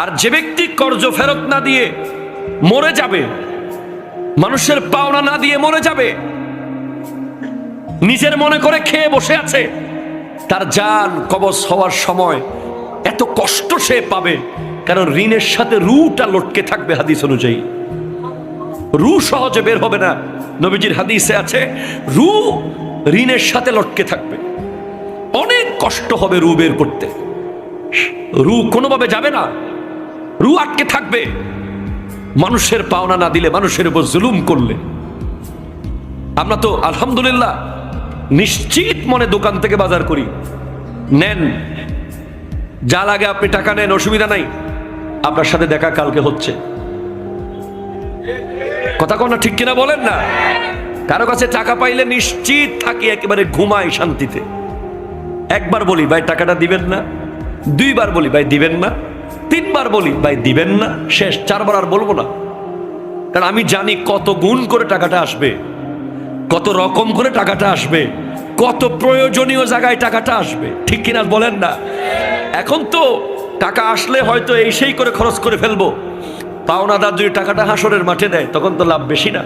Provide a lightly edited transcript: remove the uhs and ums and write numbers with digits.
আর যে ব্যক্তি কর্জ ফেরত না দিয়ে মরে যাবে, মানুষের পাওনা না দিয়ে মরে যাবে, নিজের মনে করে খেয়ে বসে আছে, তার জান কবজ হওয়ার সময় এত কষ্ট সে পাবে, কারণ ঋণের সাথে রুটা লটকে থাকবে। হাদিস অনুযায়ী রু সহজে বের হবে না। নবীজির হাদিসে আছে রু ঋণের সাথে লটকে থাকবে, অনেক কষ্ট হবে রু বের করতে। রু কোনোভাবে যাবে না, রু আটকে থাকবে মানুষের পাওনা না দিলে, মানুষের উপর জুলুম করলে। আমরা তো আলহামদুলিল্লাহ নিশ্চিত মনে দোকান থেকে বাজার করি, নেন যা লাগে আপনি টাকা নেন, অসুবিধা নাই, আপনার সাথে দেখা কালকে হচ্ছে। কথা কোন ঠিক কিনা বলেন না? কারো কাছে টাকা পাইলে নিশ্চিত থাকি, একেবারে ঘুমাই শান্তিতে। একবার বলি ভাই টাকাটা দিবেন না, দুইবার বলি ভাই দিবেন না, তিনবার বলি ভাই দিবেন না, শেষ চারবার আর বলবো না। কারণ আমি জানি কত গুণ করে টাকাটা আসবে, কত রকম করে টাকাটা আসবে, কত প্রয়োজনীয় জায়গায় টাকাটা আসবে। ঠিক কিনা বলেন না? এখন তো টাকা আসলে হয়তো এই সেই করে খরচ করে ফেলবো, পাওনাদার যদি টাকাটা হাসরের মাঠে দেয় তখন তো লাভ বেশি না?